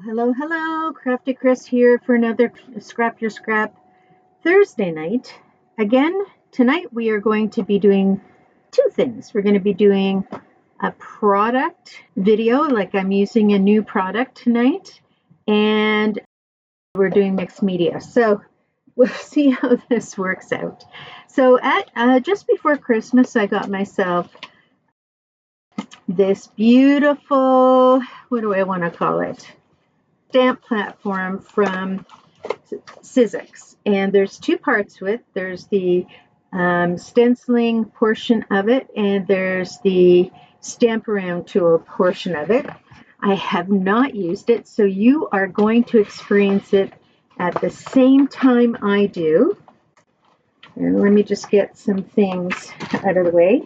Hello, hello, Crafty Chris here for another Scrap Your Scrap Thursday night. Again, tonight we are going to be doing two things. We're going to be doing a product video, like I'm using a new product tonight, and we're doing mixed media. So we'll see how this works out. So at just before Christmas, I got myself this beautiful, what do I want to call it? Stamp platform from Sizzix, and there's two parts to it. There's the stenciling portion of it, and there's the stamp around tool portion of it. I have not used it, so you are going to experience it at the same time I do. And let me just get some things out of the way.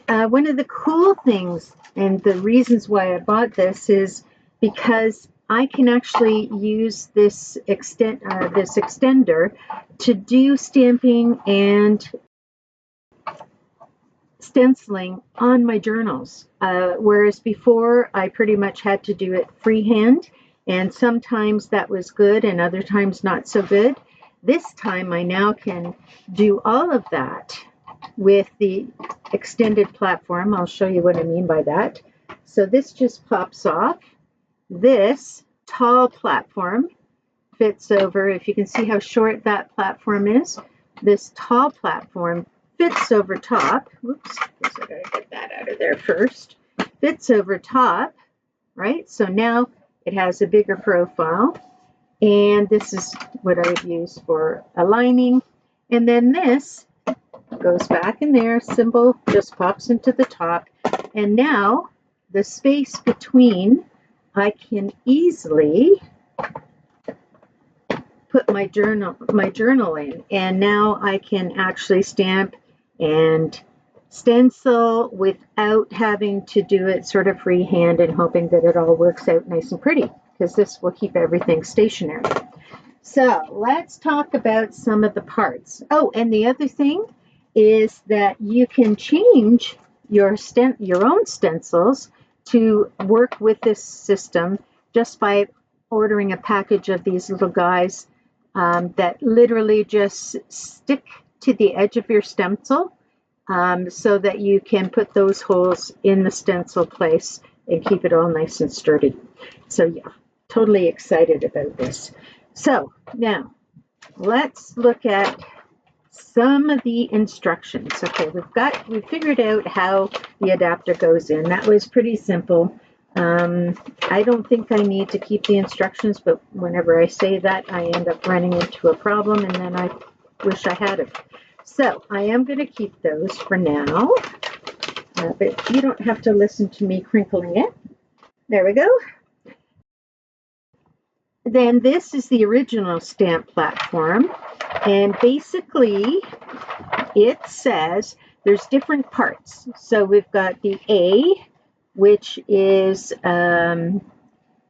One of the cool things and the reasons why I bought this is because I can actually use this extender to do stamping and stenciling on my journals, whereas before I pretty much had to do it freehand, and sometimes that was good and other times not so good. This time I now can do all of that with the extended platform. I'll show you what I mean by that. So this just pops off. This tall platform fits over, if you can see how short that platform is, this tall platform fits over top. Whoops, I gotta get that out of there first. Fits over top, right? So now it has a bigger profile, and this is what I would use for aligning. And then this goes back in there, symbol just pops into the top, and now the space between, I can easily put my journal in, and now I can actually stamp and stencil without having to do it sort of freehand and hoping that it all works out nice and pretty, because this will keep everything stationary. So let's talk about some of the parts. Oh, and the other thing is that you can change your own stencils to work with this system just by ordering a package of these little guys that literally just stick to the edge of your stencil, so that you can put those holes in the stencil place and keep it all nice and sturdy. So yeah, totally excited about this. So now let's look at some of the instructions. Okay, we figured out how the adapter goes in. That was pretty simple. I don't think I need to keep the instructions, but whenever I say that, I end up running into a problem, and then I wish I had it. So I am going to keep those for now, but you don't have to listen to me crinkling it. There we go. Then this is the original stamp platform, and basically it says there's different parts. So we've got the A, which is what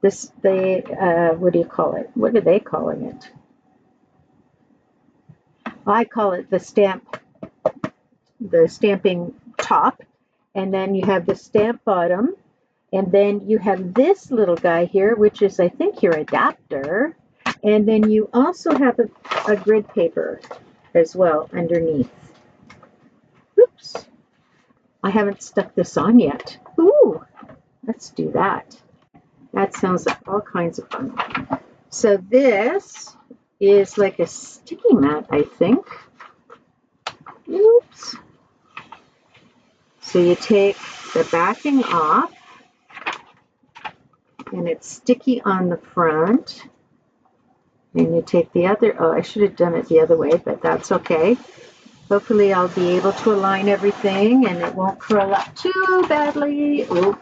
do you call it? What are they calling it? I call it the stamping top, and then you have the stamp bottom, and then you have this little guy here, which is, I think, your adapter, and then you also have a grid paper as well underneath. Oops, I haven't stuck this on yet. Ooh, let's do that. That sounds like all kinds of fun. So this is like a sticky mat, I think. Oops. So you take the backing off, and it's sticky on the front. And you take the other, oh, I should have done it the other way, but that's okay. Hopefully I'll be able to align everything and it won't curl up too badly. Oh,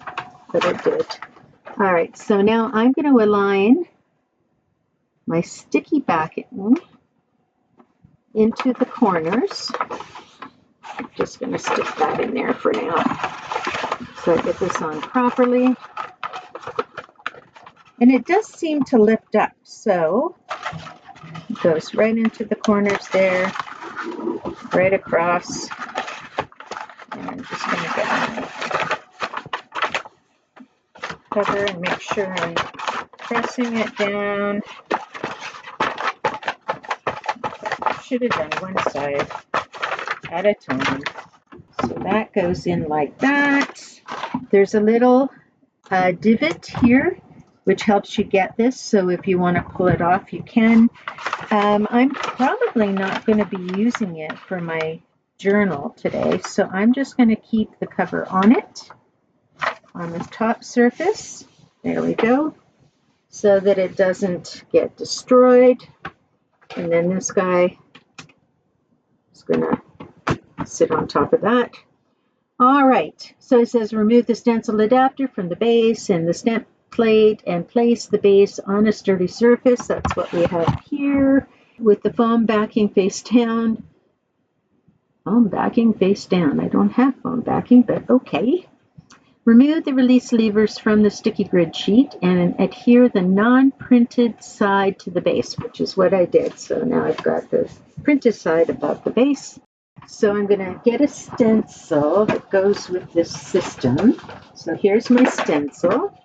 but it did. All right, so now I'm going to align my sticky backing into the corners. I'm just going to stick that in there for now, so I get this on properly. And it does seem to lift up, so it goes right into the corners there, right across. And I'm just going to get my cover and make sure I'm pressing it down. Should have done one side at a time. So that goes in like that. There's a little divot here, which helps you get this. So if you want to pull it off, you can. I'm probably not going to be using it for my journal today, so I'm just going to keep the cover on it, on the top surface. There we go, so that it doesn't get destroyed. And then this guy is going to sit on top of that. All right, so it says remove the stencil adapter from the base and the stamp plate and place the base on a sturdy surface. That's what we have here with the foam backing face down. Foam backing face down. I don't have foam backing, but okay. Remove the release levers from the sticky grid sheet and adhere the non-printed side to the base, which is what I did. So now I've got the printed side above the base. So I'm going to get a stencil that goes with this system. So here's my stencil.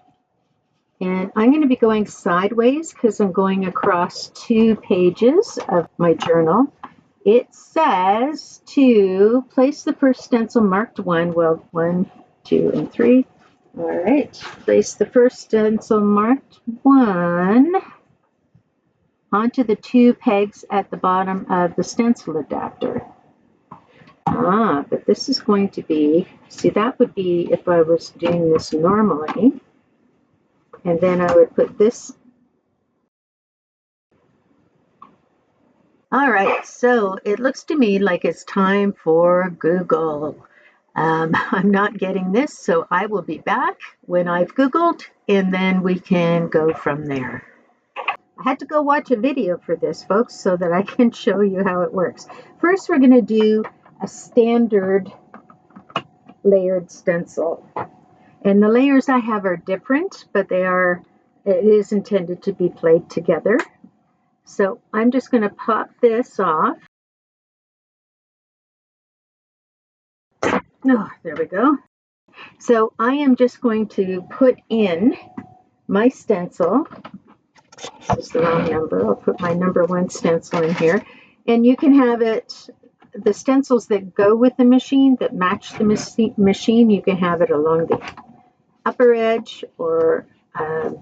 And I'm going to be going sideways because I'm going across 2 pages of my journal. It says to place the first stencil marked 1, well, 1, 2, and 3. All right, place the first stencil marked 1 onto the 2 pegs at the bottom of the stencil adapter. But this is going to be, see, that would be if I was doing this normally. And then I would put this. All right, so it looks to me like it's time for Google. I'm not getting this, so I will be back when I've Googled, and then we can go from there. I had to go watch a video for this, folks, so that I can show you how it works. First, we're going to do a standard layered stencil. And the layers I have are different, but it is intended to be played together. So I'm just going to pop this off. Oh, there we go. So I am just going to put in my stencil. This is the wrong number. I'll put my number 1 stencil in here. And you can have it, the stencils that go with the machine, that match the machine, you can have it along the upper edge or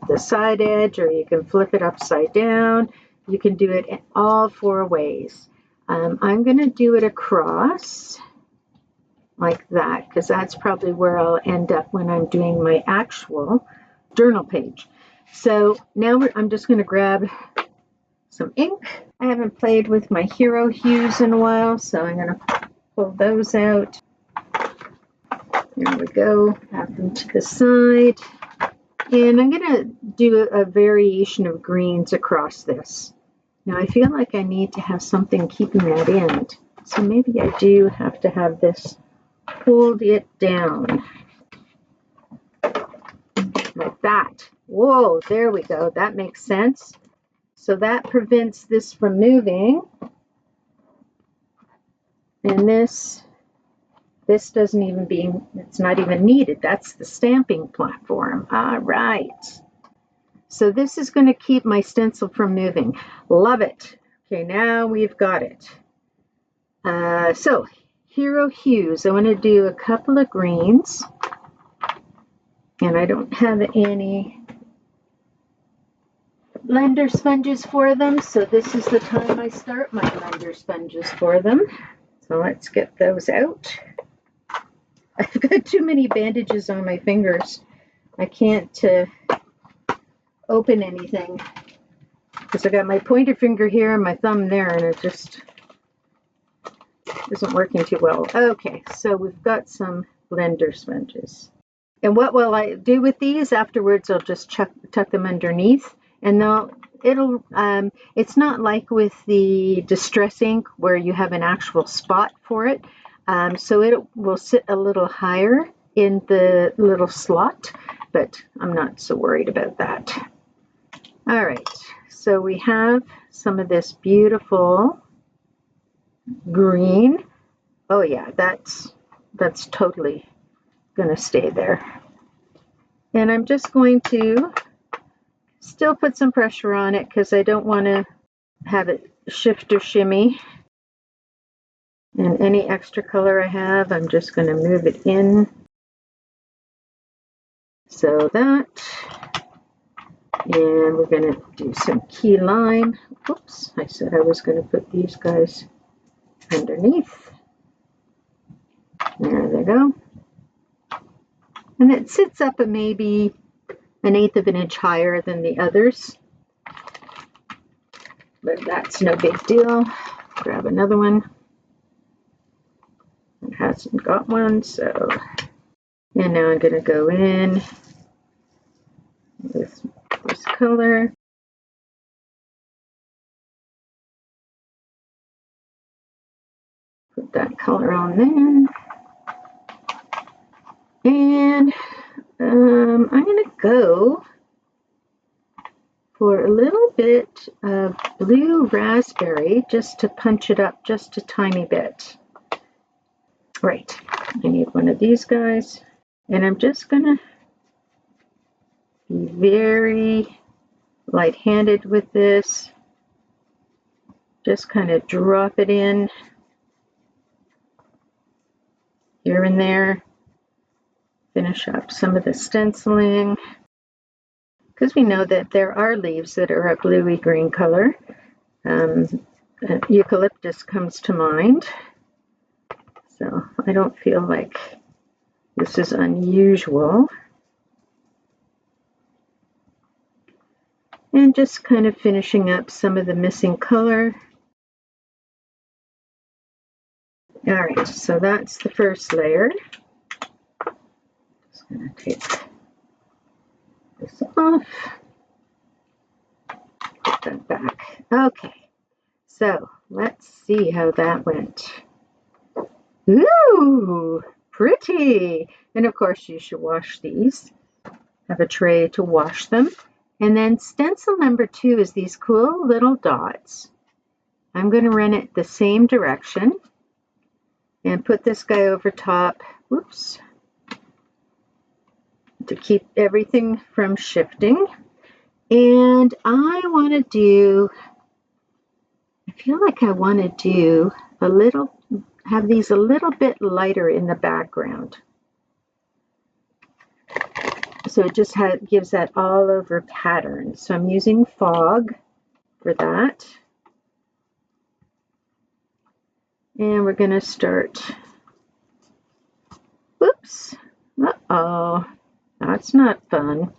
the side edge, or you can flip it upside down. You can do it in all 4 ways. I'm going to do it across like that because that's probably where I'll end up when I'm doing my actual journal page. So now I'm just going to grab some ink. I haven't played with my hero hues in a while, so I'm going to pull those out. There we go. Add them to the side. And I'm going to do a variation of greens across this. Now I feel like I need to have something keeping that in. So maybe I do have to have this hold it down. Like that. Whoa, there we go. That makes sense. So that prevents this from moving. And this doesn't even it's not even needed. That's the stamping platform. All right. So this is going to keep my stencil from moving. Love it. Okay, now we've got it. So hero hues. I want to do a couple of greens. And I don't have any blender sponges for them, so this is the time I start my blender sponges for them. So let's get those out. I've got too many bandages on my fingers. I can't open anything because I got my pointer finger here and my thumb there, and it just isn't working too well. Okay, so we've got some blender sponges. And what will I do with these? Afterwards, I'll just tuck them underneath, and it's not like with the Distress ink where you have an actual spot for it. So it will sit a little higher in the little slot, but I'm not so worried about that. All right, so we have some of this beautiful green. Oh yeah, that's totally going to stay there. And I'm just going to Still put some pressure on it because I don't want to have it shift or shimmy. And any extra color I have, I'm just going to move it in. So that, and we're going to do some key lime. Oops, I said I was going to put these guys underneath. There they go. And it sits up at maybe 1/8 of an inch higher than the others. But that's no big deal. Grab another one. It hasn't got one, so. And now I'm going to go in with this color. Put that color on there. And I'm going to go for a little bit of blue raspberry just to punch it up just a tiny bit. Right, I need one of these guys. And I'm just going to be very light-handed with this. Just kind of drop it in here and there. Finish up some of the stenciling. Because we know that there are leaves that are a bluey green color. Eucalyptus comes to mind. So I don't feel like this is unusual. And just kind of finishing up some of the missing color. All right, so that's the first layer. Just going to take this off. Put that back. Okay, so let's see how that went. Ooh, pretty. And of course you should wash these. Have a tray to wash them. And then stencil number 2 is these cool little dots. I'm going to run it the same direction and put this guy over top. Whoops. To keep everything from shifting. And I want to do, I feel like I want to do a little, have these a little bit lighter in the background. So it just gives that all over pattern. So I'm using fog for that. And we're going to start, whoops, uh-oh, that's not fun.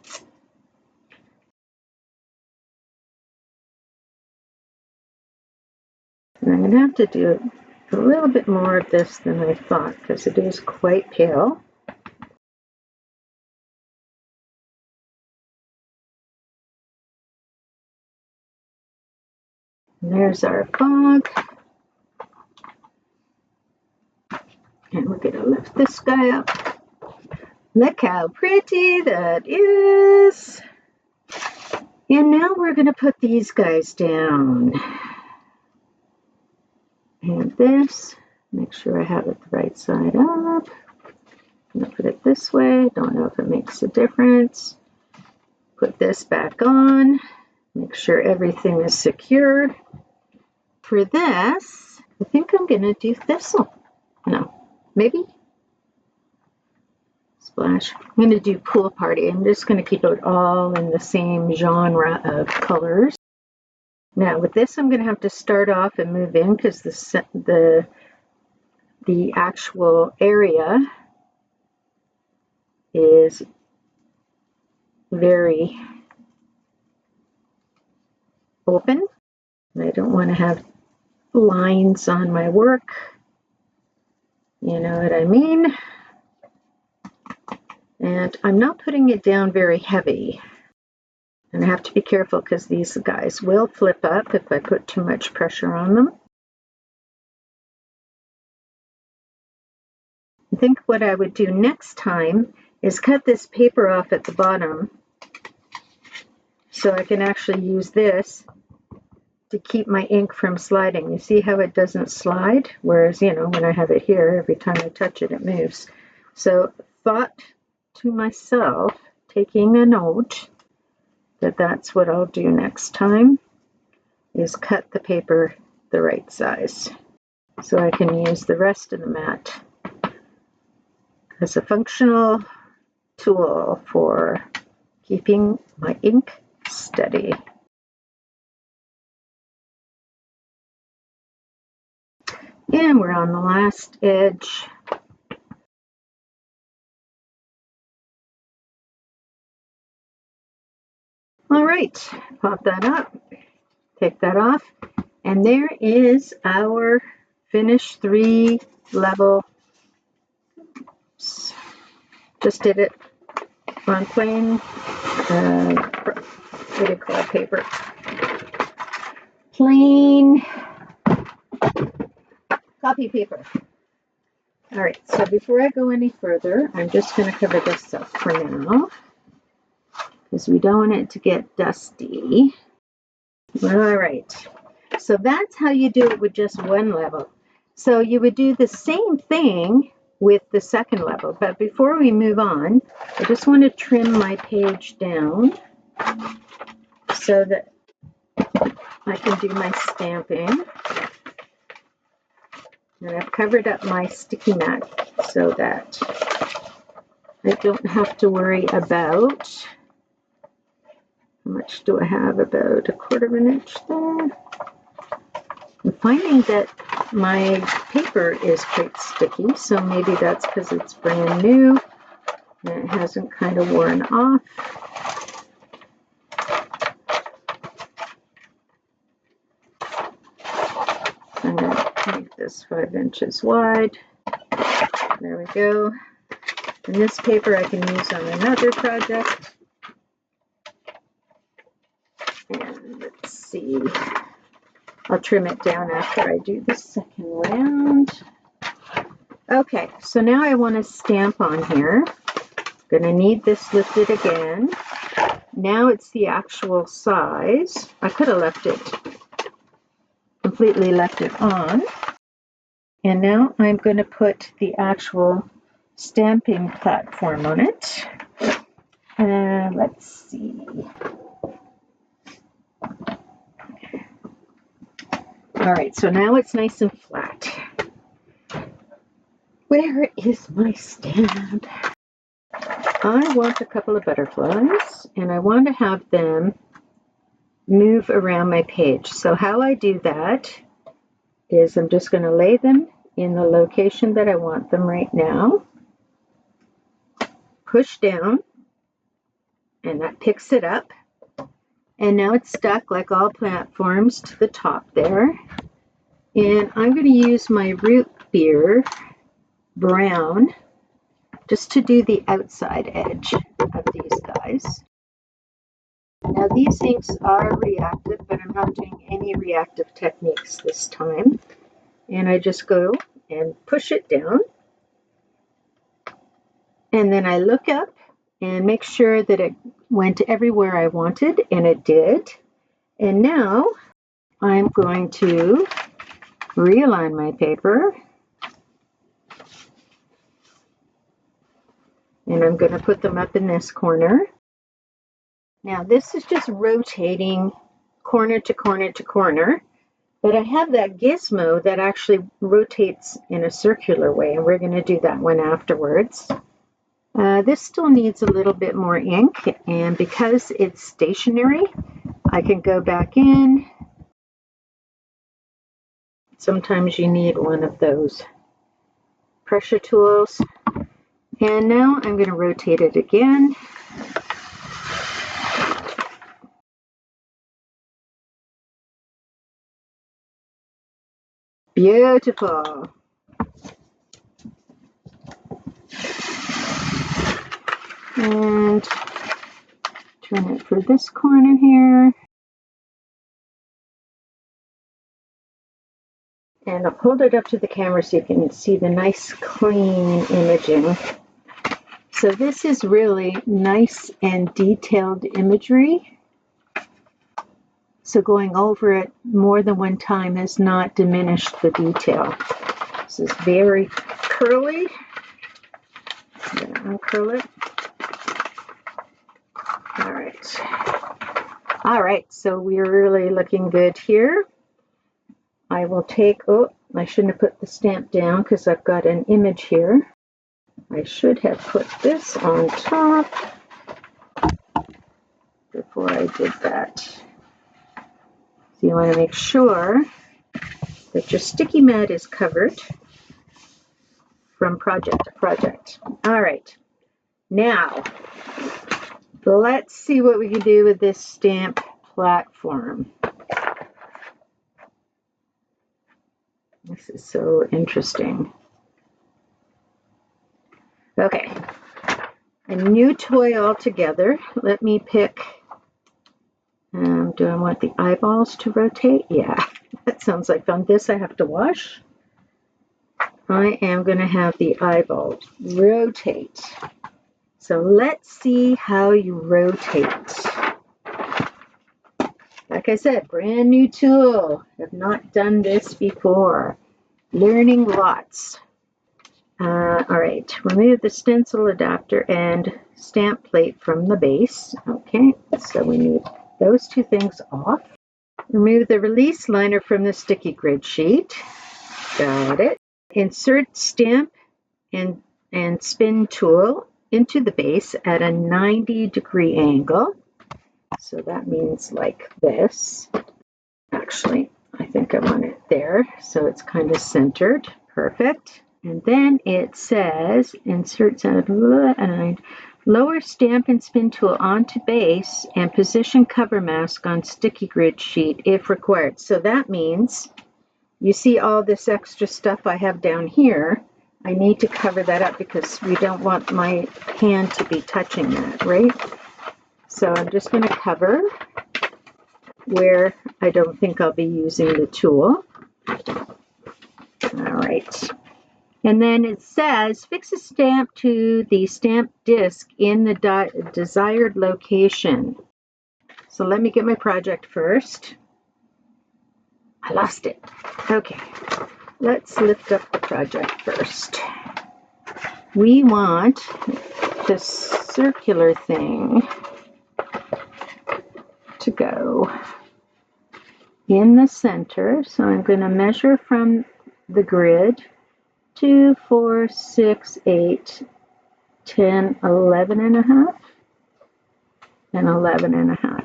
And I'm going to have to do a little bit more of this than I thought because it is quite pale. And there's our fog. And we're going to lift this guy up. Look how pretty that is. And now we're going to put these guys down. And this, make sure I have it the right side up. I'm going to put it this way. Don't know if it makes a difference. Put this back on. Make sure everything is secure. For this, I think I'm going to do thistle. No, maybe splash. I'm going to do pool party. I'm just going to keep it all in the same genre of colors. Now with this, I'm going to have to start off and move in because the actual area is very open. And I don't want to have lines on my work. You know what I mean? And I'm not putting it down very heavy. And I have to be careful because these guys will flip up if I put too much pressure on them. I think what I would do next time is cut this paper off at the bottom so I can actually use this to keep my ink from sliding. You see how it doesn't slide? Whereas, you know, when I have it here, every time I touch it, it moves. So thought to myself, taking a note, that that's what I'll do next time, is cut the paper the right size so I can use the rest of the mat as a functional tool for keeping my ink steady. And we're on the last edge. All right, pop that up, take that off, and there is our finished 3-level. Just did it on plain, what do you call it, paper? Plain copy paper. All right, so before I go any further, I'm just going to cover this up for now because we don't want it to get dusty. All right, so that's how you do it with just one level. So you would do the same thing with the second level, but before we move on, I just want to trim my page down so that I can do my stamping. And I've covered up my sticky mat so that I don't have to worry about, how much do I have? About 1/4 inch there. I'm finding that my paper is quite sticky, so maybe that's because it's brand new and it hasn't kind of worn off. I'm going to make this 5 inches wide. There we go. And this paper I can use on another project. And let's see. I'll trim it down after I do the second round. Okay, so now I want to stamp on here. I'm going to need this lifted again. Now it's the actual size. I could have left it, completely left it on. And now I'm going to put the actual stamping platform on it. Let's see. All right, so now it's nice and flat. Where is my stamp? I want a couple of butterflies, and I want to have them move around my page. So how I do that is I'm just going to lay them in the location that I want them right now. Push down, and that picks it up. And now it's stuck like all platforms to the top there. And I'm going to use my root beer brown just to do the outside edge of these guys. Now these inks are reactive, but I'm not doing any reactive techniques this time. And I just go and push it down. And then I look up and make sure that it went everywhere I wanted, and it did. And now I'm going to realign my paper. And I'm going to put them up in this corner. Now this is just rotating corner to corner to corner, but I have that gizmo that actually rotates in a circular way, and we're going to do that one afterwards. This still needs a little bit more ink, and because it's stationary, I can go back in. Sometimes you need one of those pressure tools. And now I'm going to rotate it again. Beautiful. And turn it for this corner here. And I'll hold it up to the camera so you can see the nice clean imaging. So this is really nice and detailed imagery. So going over it more than one time has not diminished the detail. This is very curly. I'm going to uncurl it. All right. All right, so we're really looking good here. I will take, oh, I shouldn't have put the stamp down because I've got an image here. I should have put this on top before I did that. So you want to make sure that your sticky mat is covered from project to project. All right, now let's see what we can do with this stamp platform. This is so interesting. Okay, a new toy altogether. Let me pick, do I want the eyeballs to rotate? Yeah, that sounds like fun. This I have to wash. I am going to have the eyeballs rotate. So let's see how you rotate. Like I said, brand new tool. Have not done this before. Learning lots. All right, remove the stencil adapter and stamp plate from the base. Okay, so we need those two things off. Remove the release liner from the sticky grid sheet. Got it. Insert stamp and spin tool into the base at a 90-degree angle. So that means like this. Actually, I think I want it there, so it's kind of centered. Perfect. And then it says, insert and lower stamp and spin tool onto base and position cover mask on sticky grid sheet if required. So that means you see all this extra stuff I have down here. I need to cover that up because we don't want my hand to be touching that, right? So I'm just going to cover where I don't think I'll be using the tool. All right. And then it says, fix a stamp to the stamp disc in the desired location. So let me get my project first. I lost it. Okay, let's lift up the project first. We want the circular thing to go in the center. So I'm going to measure from the grid 2, 4, 6, 8, 10, 11 and a half, and 11 and a half.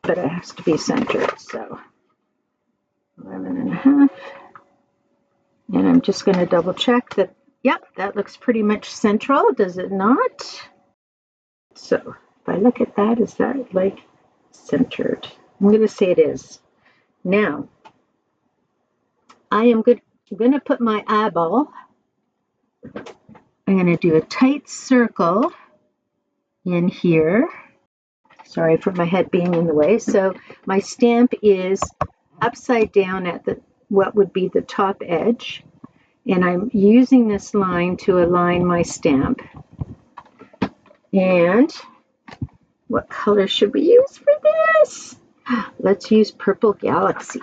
But it has to be centered, so 11 and a half. And I'm just going to double check that, yep, that looks pretty much central, does it not? So if I look at that, is that like centered? I'm going to say it is. Now, I am going to put my eyeball. I'm going to do a tight circle in here. Sorry for my head being in the way. So my stamp is upside down at the what would be the top edge. And I'm using this line to align my stamp. And what color should we use for this? Let's use Purple Galaxy.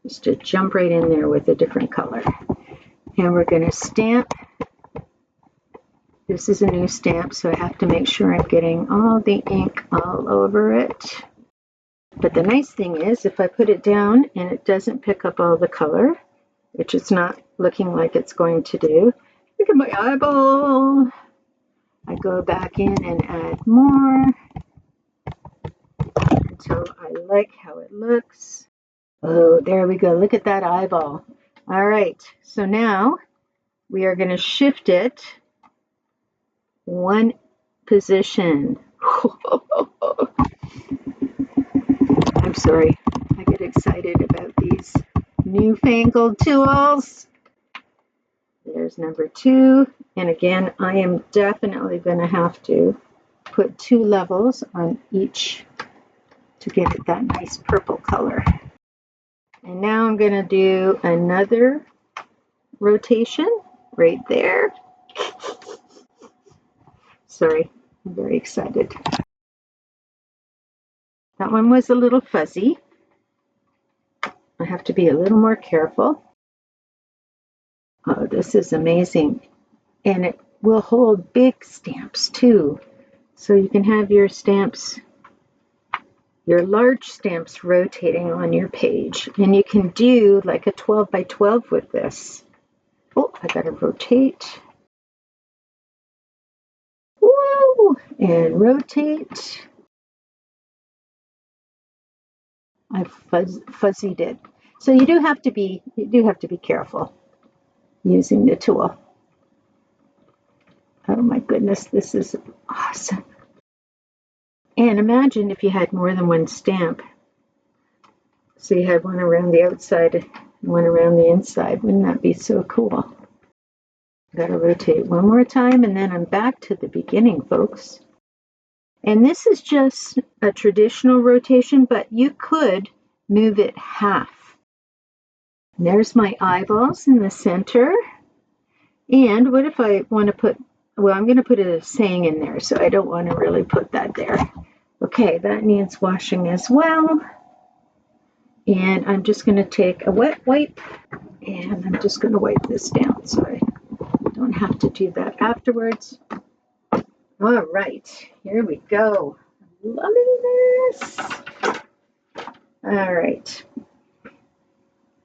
Just to jump right in there with a different color. And we're going to stamp. This is a new stamp, so I have to make sure I'm getting all the ink all over it. But the nice thing is, if I put it down and it doesn't pick up all the color, which it's not looking like it's going to do, look at my eyeball. I go back in and add more until I like how it looks. Oh, there we go. Look at that eyeball. All right, so now we are going to shift it one position. I'm sorry, I get excited about these newfangled tools. There's number 2. And again, I am definitely going to have to put 2 levels on each to get it that nice purple color. And now I'm going to do another rotation right there. Sorry, I'm very excited. That one was a little fuzzy. I have to be a little more careful. Oh, this is amazing. And it will hold big stamps too. So you can have your stamps, your large stamps rotating on your page. And you can do like a 12 by 12 with this. Oh, I gotta rotate. Woo! And rotate. I fuzzied it. So you do have to be careful using the tool. Oh my goodness, this is awesome. And imagine if you had more than one stamp. So you had one around the outside and one around the inside. Wouldn't that be so cool? Gotta rotate one more time and then I'm back to the beginning, folks. And this is just a traditional rotation, but you could move it half. And there's my eyeballs in the center. And what if I want to put, well, I'm going to put a saying in there, so I don't want to really put that there. Okay, that needs washing as well. And I'm just going to take a wet wipe, and I'm just going to wipe this down so I don't have to do that afterwards. All right, here we go. Loving this. All right.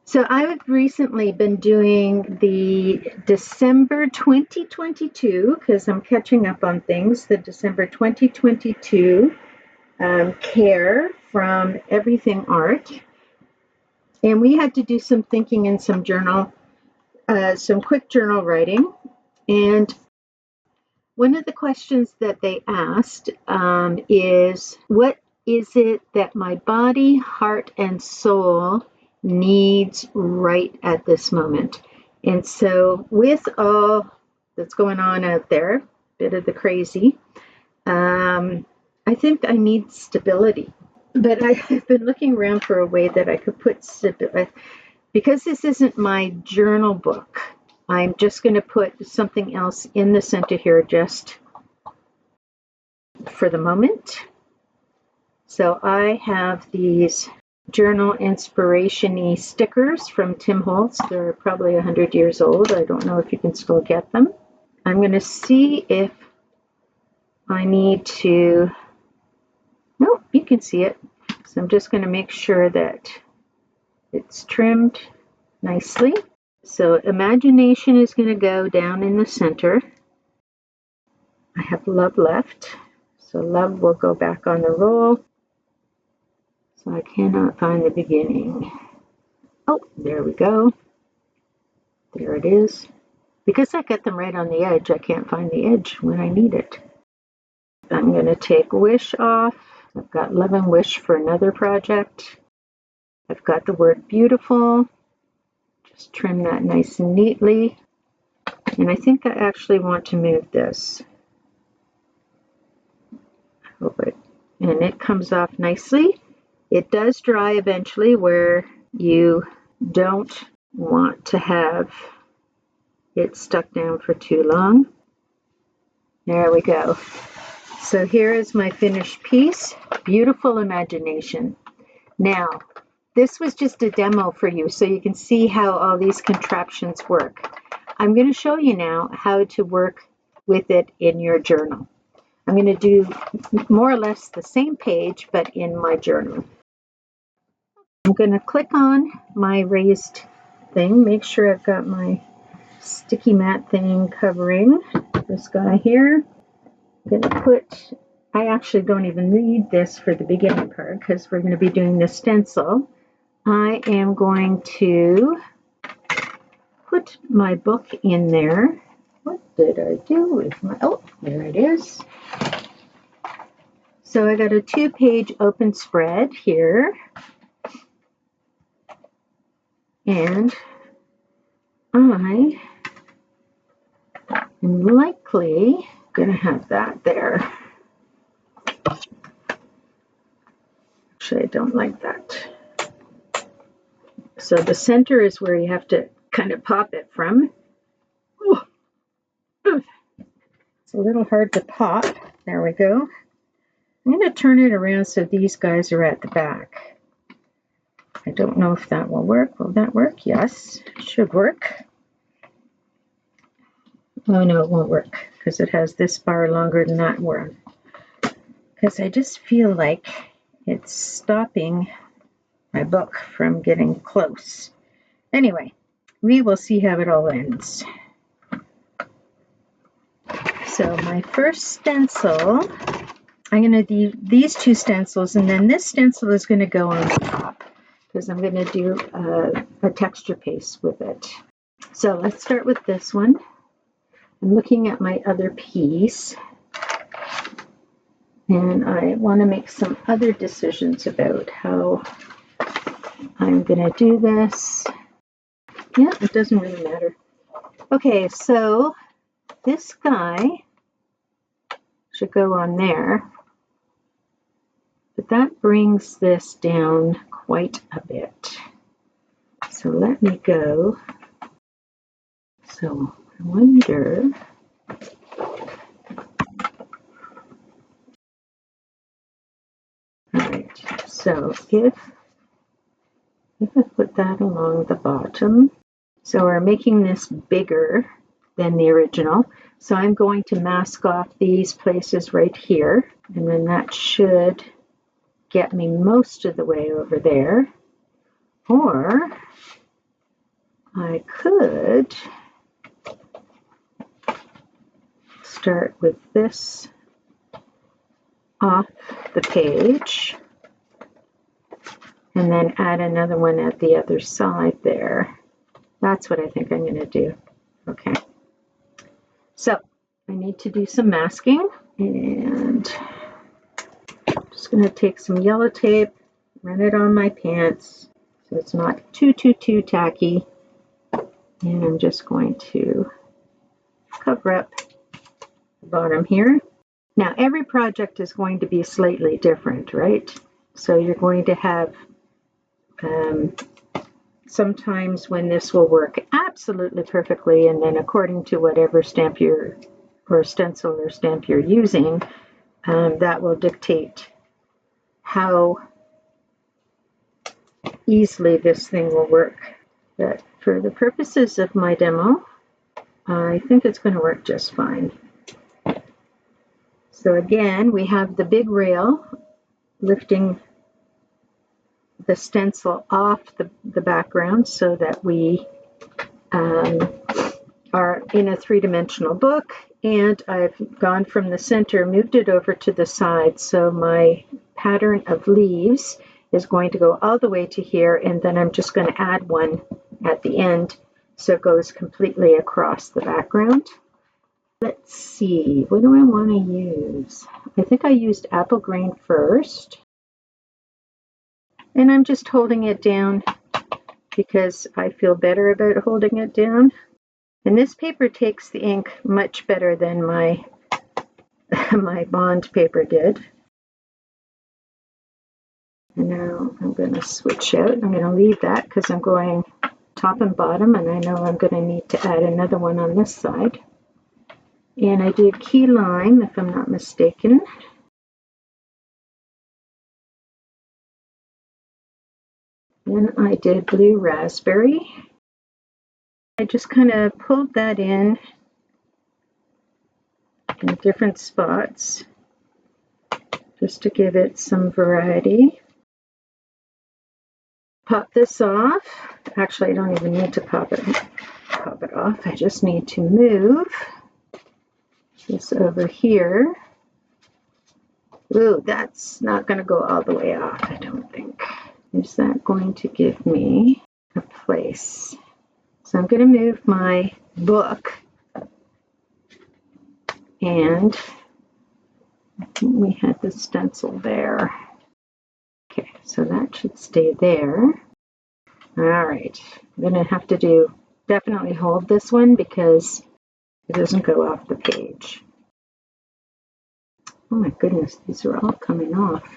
So I've recently been doing the December 2022, because I'm catching up on things, the December 2022 care from Everything Art. And we had to do some thinking and some quick journal writing. And one of the questions that they asked is, what is it that my body, heart, and soul needs right at this moment? And so with all that's going on out there, a bit of the crazy, I think I need stability. But I've been looking around for a way that I could put stability. Because this isn't my journal book, I'm just going to put something else in the center here just for the moment. So I have these journal inspiration-y stickers from Tim Holtz. They're probably 100 years old. I don't know if you can still get them. I'm going to see if I need to, no, you can see it. So I'm just going to make sure that it's trimmed nicely. So imagination is going to go down in the center. I have love left. So love will go back on the roll. So I cannot find the beginning. Oh, there we go. There it is. Because I got them right on the edge, I can't find the edge when I need it. I'm going to take wish off. I've got love and wish for another project. I've got the word beautiful. Just trim that nice and neatly. And I think I actually want to move this. And it comes off nicely. It does dry eventually where you don't want to have it stuck down for too long. There we go. So here is my finished piece. Beautiful imagination. Now, this was just a demo for you so you can see how all these contraptions work. I'm going to show you now how to work with it in your journal. I'm going to do more or less the same page, but in my journal. I'm going to click on my raised thing, make sure I've got my sticky mat thing covering this guy here. I'm going to put, I actually don't even need this for the beginning part because we're going to be doing the stencil. I am going to put my book in there. What did I do with my, oh, there it is. So I got a 2-page open spread here. And I am likely going to have that there. Actually, I don't like that. So the center is where you have to kind of pop it from. Oh, it's a little hard to pop. There we go. I'm going to turn it around so these guys are at the back. I don't know if that will work. Will that work? Yes, it should work. Oh no, it won't work because it has this bar longer than that one. because I just feel like it's stopping my book from getting close. Anyway, we will see how it all ends. So my first stencil, I'm going to do these two stencils, and then this stencil is going to go on top because I'm going to do a texture paste with it. So let's start with this one. I'm looking at my other piece, and I want to make some other decisions about how I'm going to do this. Yeah, it doesn't really matter. Okay, so this guy should go on there, but that brings this down quite a bit. So let me go. So I wonder, all right, so if I put that along the bottom, so we're making this bigger than the original. So I'm going to mask off these places right here, and then that should get me most of the way over there. Or I could start with this off the page and then add another one at the other side there. That's what I think I'm going to do. Okay. So I need to do some masking, and I'm just going to take some yellow tape, run it on my pants so it's not too tacky. And I'm just going to cover up the bottom here. Now every project is going to be slightly different, right? So you're going to have sometimes when this will work absolutely perfectly, and then according to whatever stamp or stencil or stamp you're using, that will dictate how easily this thing will work. But for the purposes of my demo, I think it's going to work just fine. So again, we have the big rail lifting the stencil off the background so that we are in a three-dimensional book, and I've gone from the center, moved it over to the side, so my pattern of leaves is going to go all the way to here, and then I'm just going to add one at the end so it goes completely across the background. Let's see, what do I want to use? I think I used apple green first. And I'm just holding it down because I feel better about holding it down. And this paper takes the ink much better than my bond paper did. And now I'm going to switch out. I'm going to leave that because I'm going top and bottom, and I know I'm going to need to add another one on this side. And I did key lime, if I'm not mistaken. Then I did blue raspberry. I just kind of pulled that in different spots just to give it some variety. Pop this off. Actually, I don't even need to pop it off. I just need to move this over here. Ooh, that's not going to go all the way off, I don't think. Is that going to give me a place? So I'm going to move my book, and we had the stencil there. Okay, so that should stay there. All right, I'm going to have to definitely hold this one because it doesn't go off the page. Oh my goodness, these are all coming off.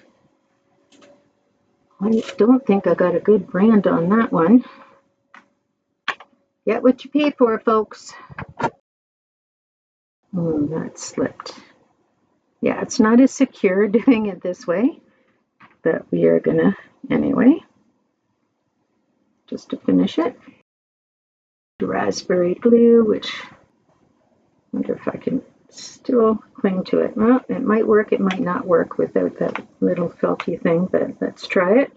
I don't think I got a good brand on that one. Get what you pay for, folks. Oh, that slipped. Yeah, it's not as secure doing it this way, but we are gonna anyway, just to finish it. Raspberry glue, which I wonder if I can still cling to it. Well, it might work, it might not work without that little felty thing, but let's try it.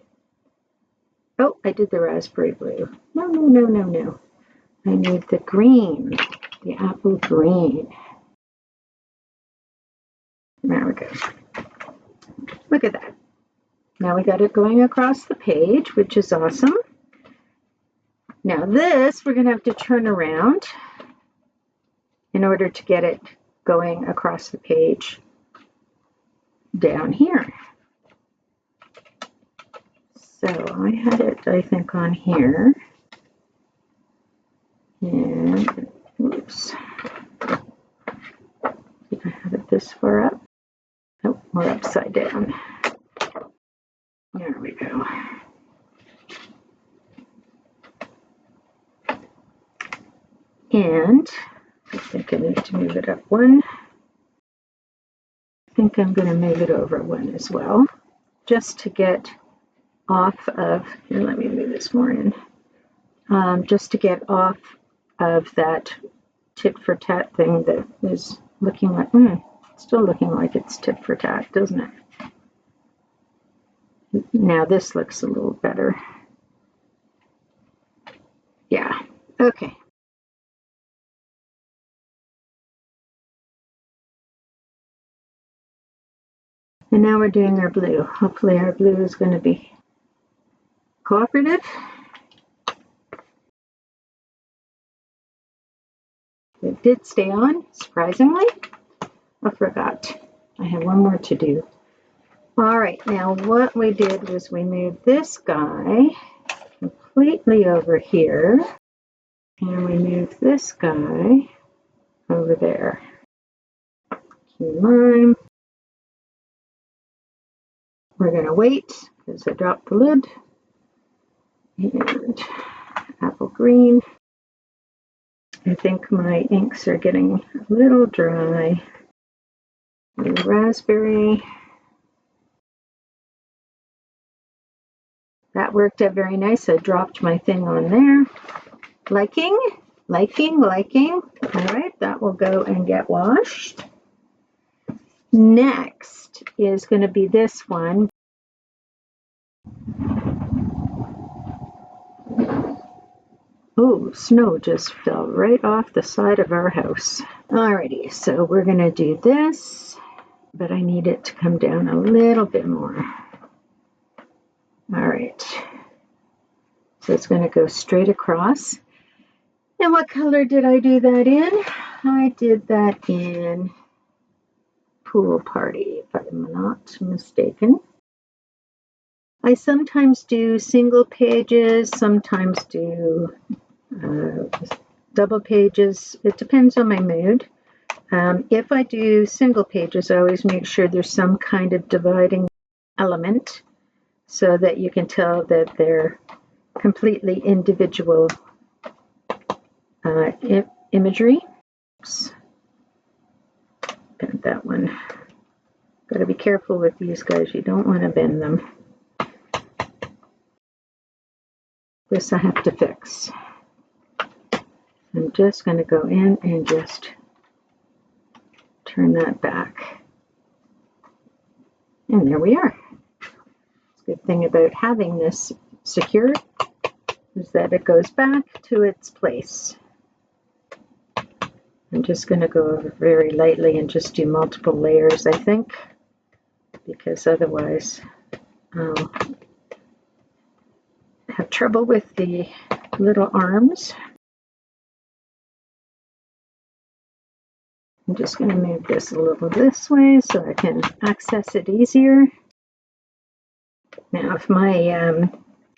Oh, I did the raspberry blue. No, no, no, no, no. I need the green, the apple green. There we go. Look at that. Now we got it going across the page, which is awesome. Now this, we're going to have to turn around in order to get it going across the page down here. So I had it, I think, on here. And, oops. Did I have it this far up? Oh, we're upside down. There we go. And I think I need to move it up one. I think I'm going to move it over one as well, just to get off of, here, let me move this more in, just to get off of that tit for tat thing that is looking like, still looking like it's tit for tat, doesn't it? Now this looks a little better. Yeah, okay. And now we're doing our blue. Hopefully our blue is going to be cooperative. It did stay on, surprisingly. I forgot. I have one more to do. All right, now what we did was we moved this guy completely over here, and we moved this guy over there. Key lime. We're going to wait because I dropped the lid. And apple green. I think my inks are getting a little dry. And raspberry. That worked out very nice. I dropped my thing on there. Liking. All right, that will go and get washed. Next is going to be this one. Oh, snow just fell right off the side of our house. Alrighty, so we're going to do this, but I need it to come down a little bit more. Alright, so it's going to go straight across. And what color did I do that in? I did that in Pool Party, if I'm not mistaken. I sometimes do single pages, sometimes do double pages. It depends on my mood. If I do single pages, I always make sure there's some kind of dividing element so that you can tell that they're completely individual imagery. Oops. Bend that one. Got to be careful with these guys. You don't want to bend them. This I have to fix. I'm just going to go in and just turn that back. And there we are. The good thing about having this secured is that it goes back to its place. I'm just going to go over very lightly and just do multiple layers, I think, because otherwise I'll have trouble with the little arms. I'm just going to move this a little this way so I can access it easier. Now, if my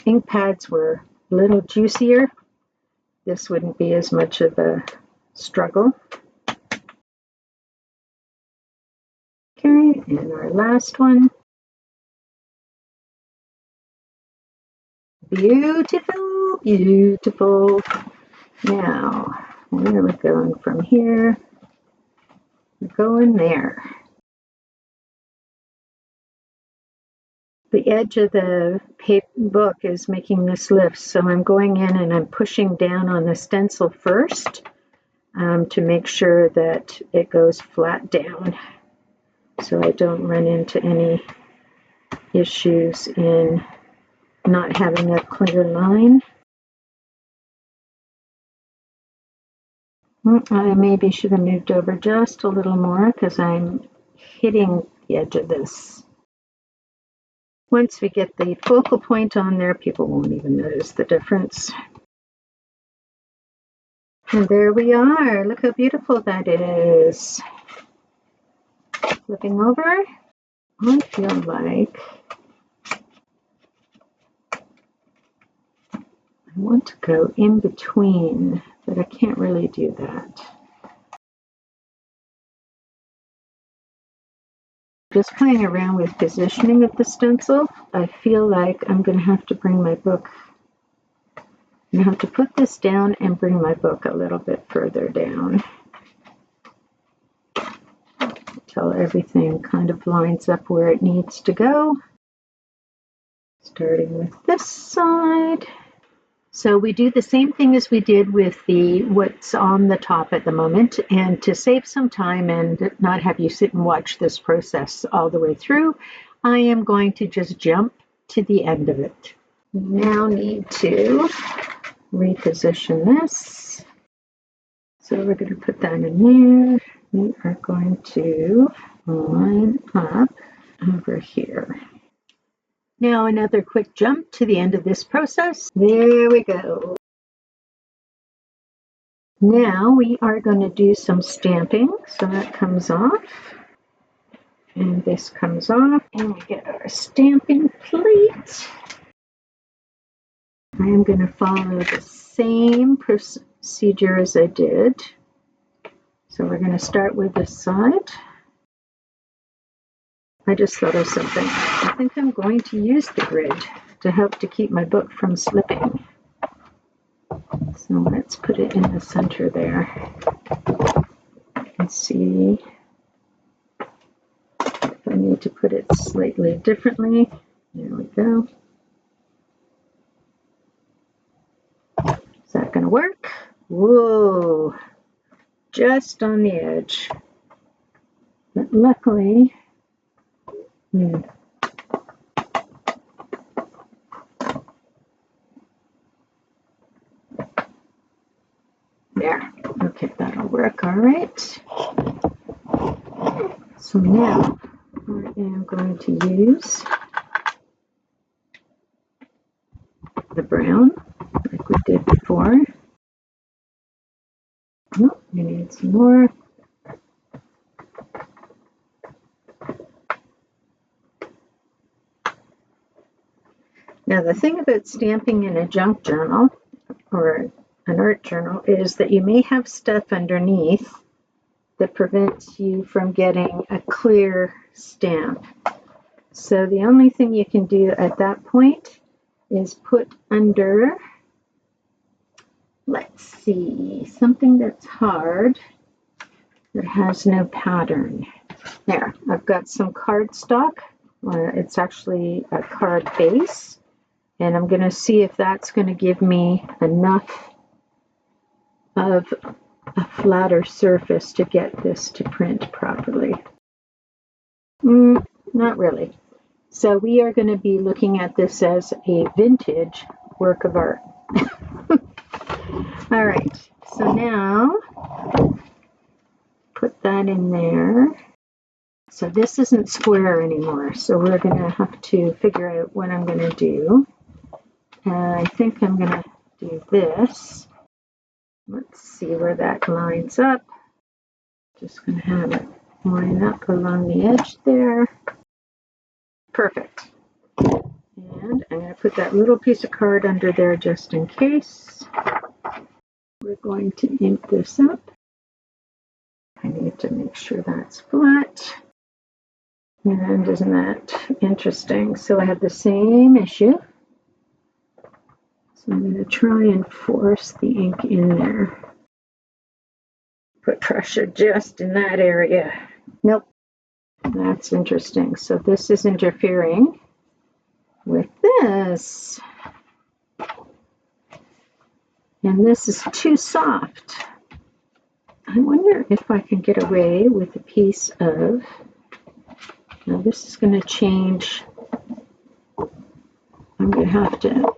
ink pads were a little juicier, this wouldn't be as much of a struggle. Okay, and our last one. Beautiful, beautiful. Now, where are we going from here? We're going there. The edge of the book is making this lift, so I'm going in and I'm pushing down on the stencil first. to make sure that it goes flat down so I don't run into any issues in not having a clear line. I maybe should have moved over just a little more because I'm hitting the edge of this. Once we get the focal point on there, people won't even notice the difference. And there we are. Look how beautiful that is. Flipping over, I feel like I want to go in between, but I can't really do that. Just playing around with positioning of the stencil, I feel like I'm going to have to bring my book. I'm going to have to put this down and bring my book a little bit further down until everything kind of lines up where it needs to go. Starting with this side. So we do the same thing as we did with the what's on the top at the moment, and to save some time and not have you sit and watch this process all the way through, I am going to just jump to the end of it. Now need to reposition this. So we're going to put that in there. We are going to line up over here. Now another quick jump to the end of this process. There we go. Now we are going to do some stamping. So that comes off. And this comes off. And we get our stamping plate. I am going to follow the same procedure as I did. So we're going to start with this side. I just thought of something. I think I'm going to use the grid to help to keep my book from slipping. So let's put it in the center there. And see if I need to put it slightly differently. There we go. Is that going to work? Whoa, just on the edge. But luckily, there. Okay, that'll work all right. So now I am going to use the brown like we did before. Oh, we need some more. Now the thing about stamping in a junk journal or an art journal is that you may have stuff underneath that prevents you from getting a clear stamp. So the only thing you can do at that point is put under, let's see, something that's hard that has no pattern. There, I've got some cardstock. It's actually a card base. And I'm going to see if that's going to give me enough of a flatter surface to get this to print properly. Not really. So we are going to be looking at this as a vintage work of art. All right, so now put that in there. So this isn't square anymore, so we're going to have to figure out what I'm going to do. I think I'm going to do this. Let's see where that lines up. Just going to have it line up along the edge there. Perfect. And I'm going to put that little piece of card under there just in case. We're going to ink this up. I need to make sure that's flat. And isn't that interesting? So I have the same issue. So I'm going to try and force the ink in there. Put pressure just in that area. Nope. That's interesting. So this is interfering with this. And this is too soft. I wonder if I can get away with a piece of, now this is going to change. I'm going to have to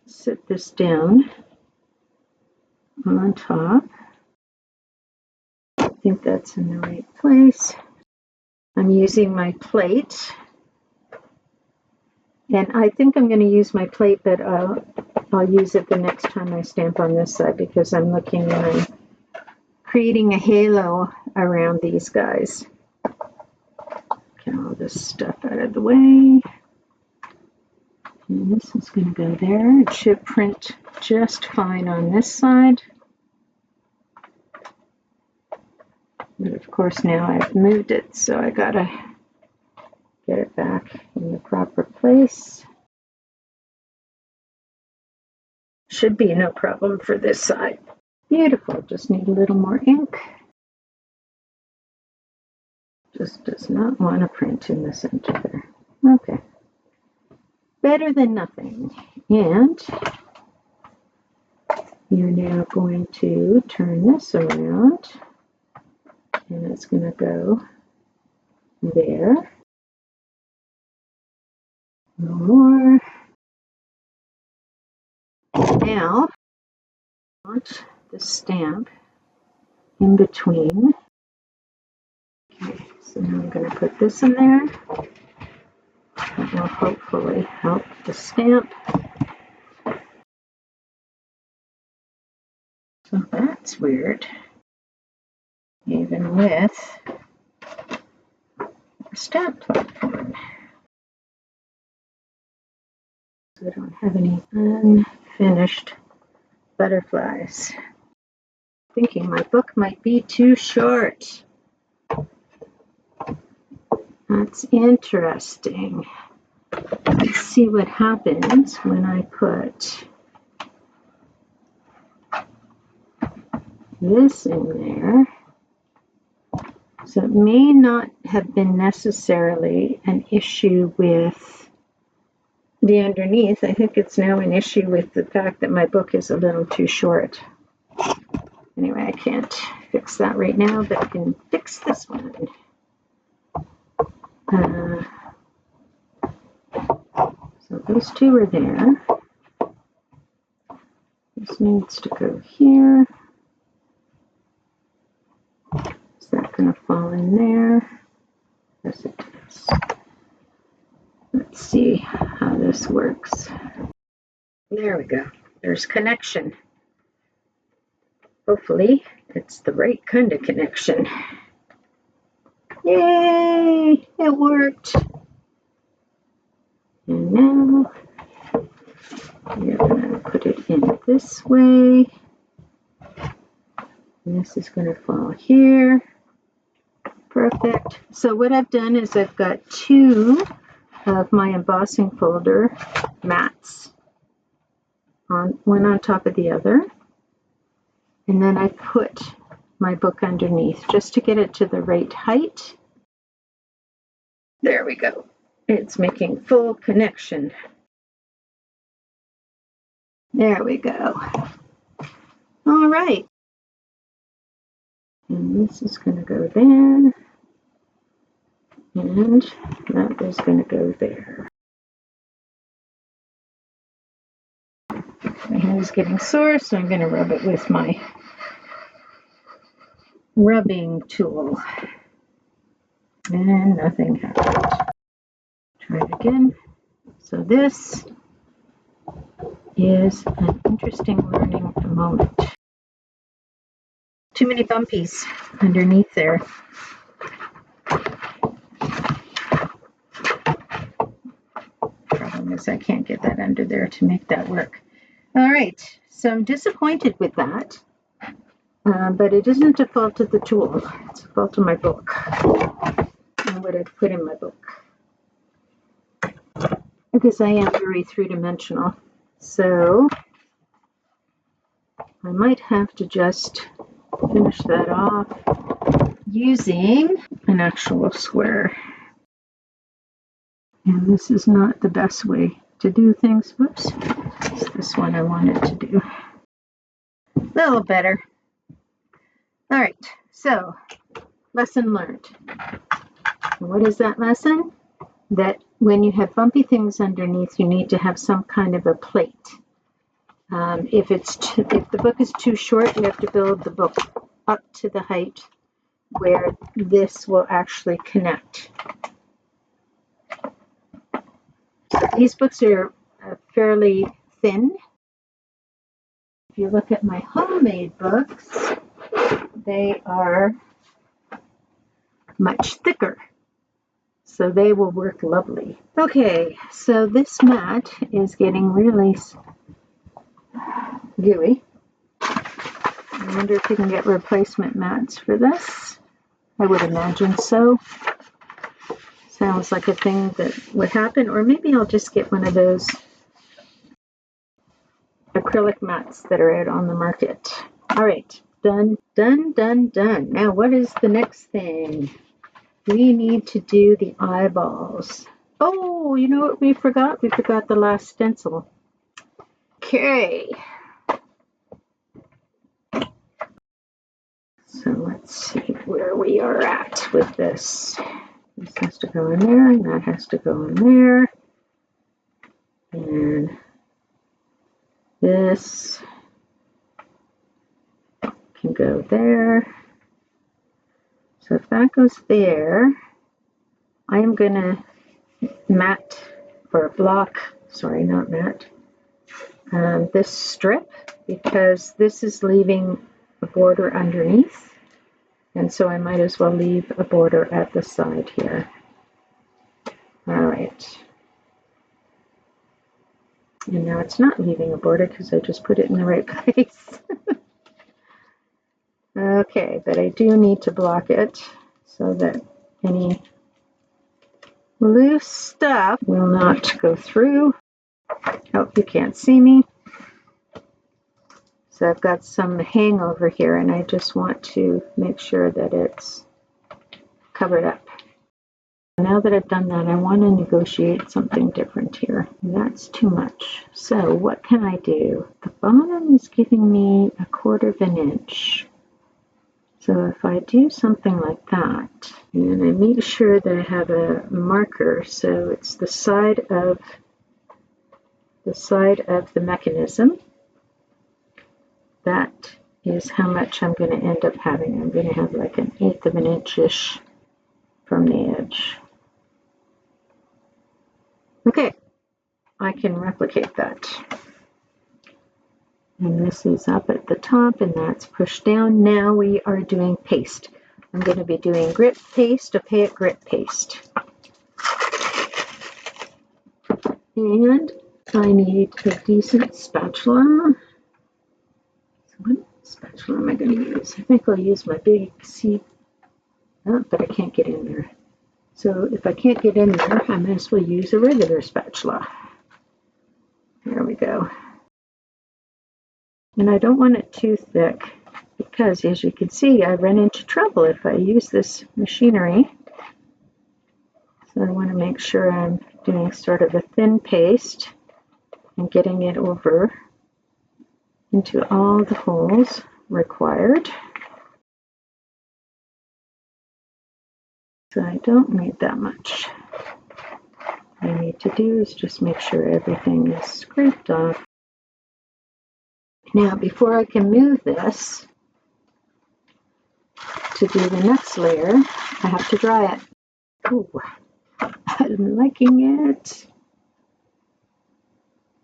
sit this down on top. I think that's in the right place. I'm using my plate. And I think I'm going to use my plate, but I'll use it the next time I stamp on this side because I'm looking and I'm creating a halo around these guys. Get all this stuff out of the way. And this is going to go there. It should print just fine on this side. But of course now I've moved it, so I gotta get it back in the proper place. Should be no problem for this side. Beautiful, just need a little more ink. Just does not want to print in the center there. Okay. Better than nothing. And you're now going to turn this around. And it's going to go there. No more. Now, I want the stamp in between. Okay, so now I'm going to put this in there. That will hopefully help the stamp. So that's weird. Even with a stamp platform. So I don't have any unfinished butterflies. Thinking my book might be too short. That's interesting. Let's see what happens when I put this in there. So it may not have been necessarily an issue with the underneath. I think it's now an issue with the fact that my book is a little too short. Anyway, I can't fix that right now, but I can fix this one. So those two are there. This needs to go here. Is that going to fall in there? Yes, it does. Let's see how this works. There we go. There's connection. Hopefully, it's the right kind of connection. Yay! It worked. And now we're going to put it in this way. And this is going to fall here. Perfect. So what I've done is I've got two of my embossing folder mats, one on top of the other. And then I put my book underneath just to get it to the right height. There we go. It's making full connection. There we go. All right. And this is going to go there. And that is going to go there. My hand is getting sore, so I'm going to rub it with my rubbing tool. And nothing happened. Try it again. So this is an interesting learning moment. Too many bumpies underneath there. Problem is I can't get that under there to make that work. All right, so I'm disappointed with that, but it isn't a fault of the tool. It's a fault of my book and what I've put in my book, because I am very three-dimensional. So I might have to just finish that off using an actual square. And this is not the best way to do things. Whoops. It's this one I wanted to do. A little better. All right, so lesson learned. What is that lesson? That when you have bumpy things underneath, you need to have some kind of a plate. If the book is too short, you have to build the book up to the height where this will actually connect. So these books are fairly thin. If you look at my homemade books, they are much thicker. So they will work lovely. Okay, so this mat is getting really gooey. I wonder if you can get replacement mats for this. I would imagine so. Sounds like a thing that would happen. Or maybe I'll just get one of those acrylic mats that are out on the market. All right, done, done, done, done. Now what is the next thing? We need to do the eyeballs. Oh, you know what we forgot? We forgot the last stencil. Okay. So let's see where we are at with this. This has to go in there, and that has to go in there. And this can go there. So if that goes there, I am going to mat or block, sorry, not mat, this strip because this is leaving a border underneath. And so I might as well leave a border at the side here. All right. And now it's not leaving a border because I just put it in the right place. Okay, but I do need to block it so that any loose stuff will not go through. Oh, you can't see me. So I've got some hangover here and I just want to make sure that it's covered up. Now that I've done that, I want to negotiate something different here. That's too much. So what can I do? The bottom is giving me 1/4 of an inch. So if I do something like that, and I make sure that I have a marker, so it's the side of the mechanism, that is how much I'm going to end up having. I'm going to have like 1/8 of an inch-ish from the edge. Okay, I can replicate that. And this is up at the top and that's pushed down. Now we are doing paste. I'm going to be doing grit paste, opaque grit paste. And I need a decent spatula. So what spatula am I going to use? I think I'll use my big C. Oh, but I can't get in there. So if I can't get in there, I might as well use a regular spatula. There we go. And I don't want it too thick because, as you can see, I run into trouble if I use this machinery. So I want to make sure I'm doing sort of a thin paste and getting it over into all the holes required. So I don't need that much. What I need to do is just make sure everything is scraped off. Now, before I can move this to do the next layer, I have to dry it. Ooh, I'm liking it.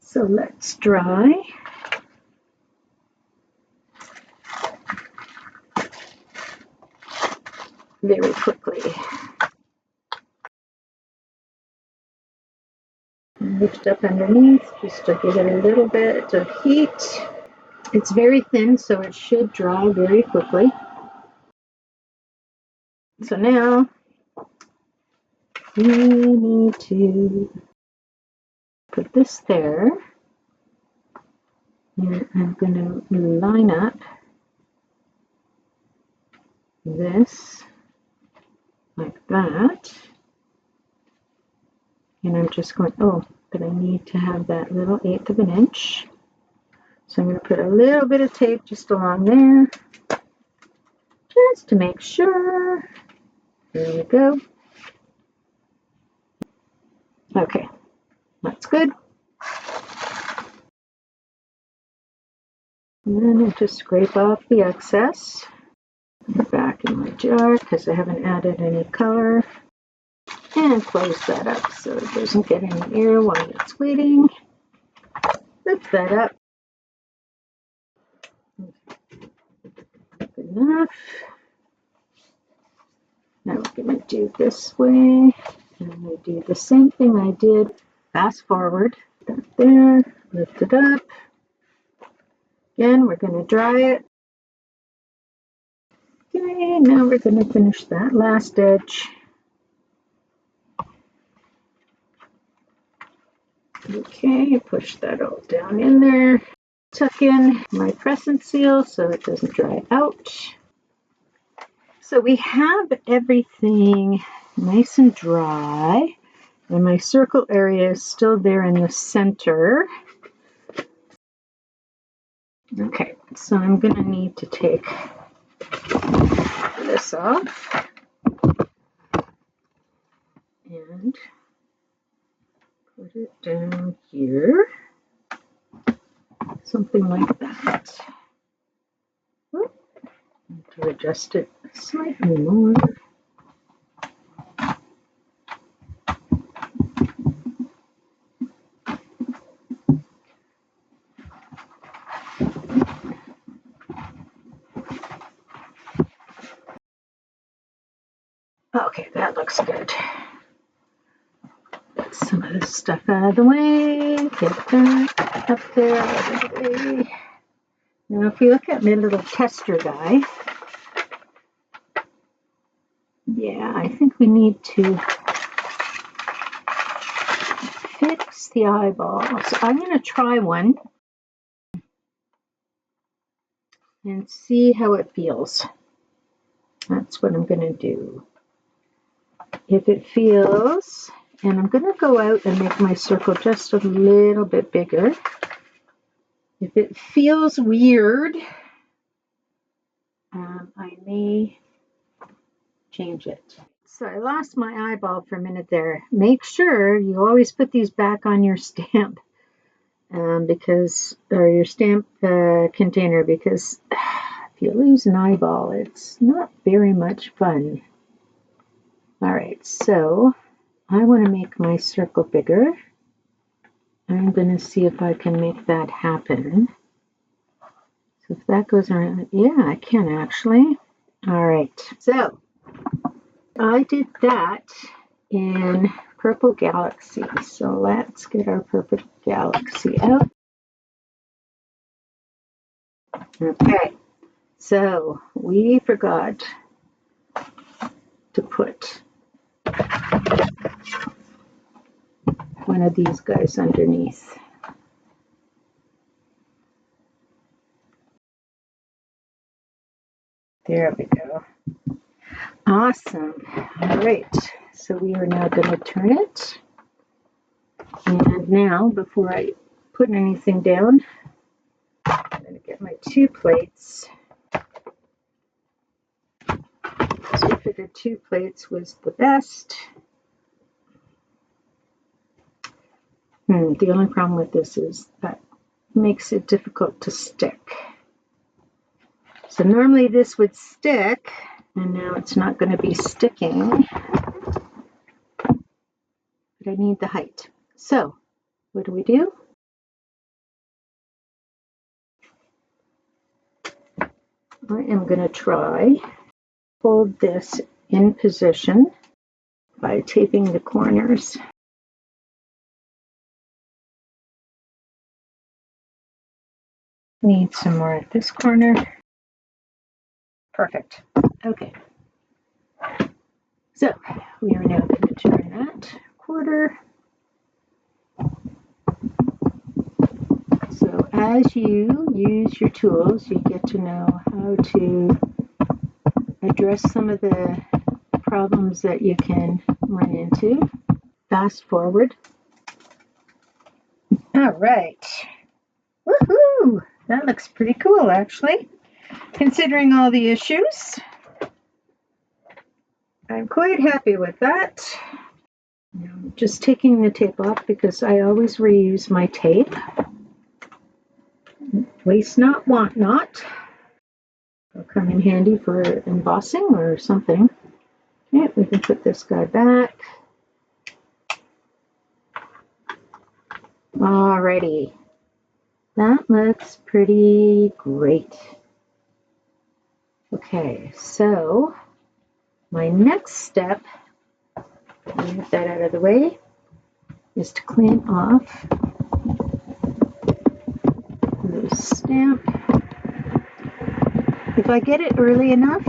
So let's dry. Very quickly. Lift up underneath just to give it a little bit of heat. It's very thin, so it should dry very quickly. So now we need to put this there. And I'm going to line up this like that. And I'm just going, oh, but I need to have that little 1/8 of an inch. So I'm going to put a little bit of tape just along there. just to make sure. There we go. Okay, that's good. And then I just scrape off the excess. Put it back in my jar because I haven't added any color. And close that up so it doesn't get any air while it's waiting. Lift that up. Good enough. Now we're going to do this way. And we do the same thing I did. Fast forward. That there. Lift it up. Again, we're going to dry it. Okay, now we're going to finish that last edge. Okay, push that all down in there. Tuck in my crescent seal so it doesn't dry out. So we have everything nice and dry, and my circle area is still there in the center. Okay, so I'm going to need to take this off and put it down here, something like that. To adjust it slightly more. Okay, that looks good. Get some of this stuff out of the way. Get that up there out of the way. Now, if you look at my little tester guy, yeah, I think we need to fix the eyeball. So I'm going to try one and see how it feels. That's what I'm going to do. If it feels, and I'm going to go out and make my circle just a little bit bigger. If it feels weird, I may change it. So I lost my eyeball for a minute there. Make sure you always put these back on your stamp or your stamp container, because if you lose an eyeball, it's not very much fun. All right, so I want to make my circle bigger. I'm going to see if I can make that happen. So if that goes around, yeah, I can actually. All right, so I did that in Purple Galaxy. So let's get our Purple Galaxy out. Okay, so we forgot to put one of these guys underneath. There we go. Awesome. All right, so we are now going to turn it. And now, before I put anything down, I'm going to get my 2 plates. So I figured 2 plates was the best. The only problem with this is that it makes it difficult to stick. So normally this would stick, and now it's not going to be sticking. But I need the height. So what do? I am going to try hold this in position by taping the corners. Need some more at this corner. Perfect. Okay. So we are now going to turn that quarter. So as you use your tools, you get to know how to address some of the problems that you can run into. Fast forward. All right. Woohoo! That looks pretty cool, actually, considering all the issues. I'm quite happy with that. Now I'm just taking the tape off because I always reuse my tape. Waste not, want not. It'll come in handy for embossing or something. Okay, we can put this guy back. Alrighty. That looks pretty great. Okay, so my next step, move that out of the way, is to clean off the stamp. If I get it early enough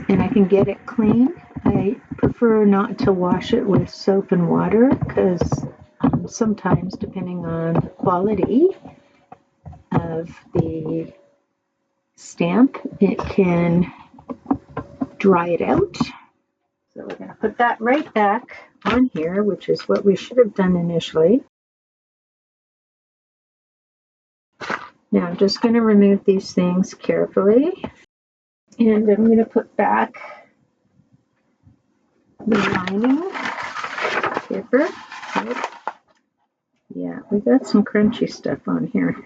and I can get it clean, I prefer not to wash it with soap and water because sometimes, depending on the quality of the stamp, it can dry it out. So we're going to put that right back on here, which is what we should have done initially. Now I'm just going to remove these things carefully, and I'm going to put back the lining paper. Right. Yeah, we got some crunchy stuff on here.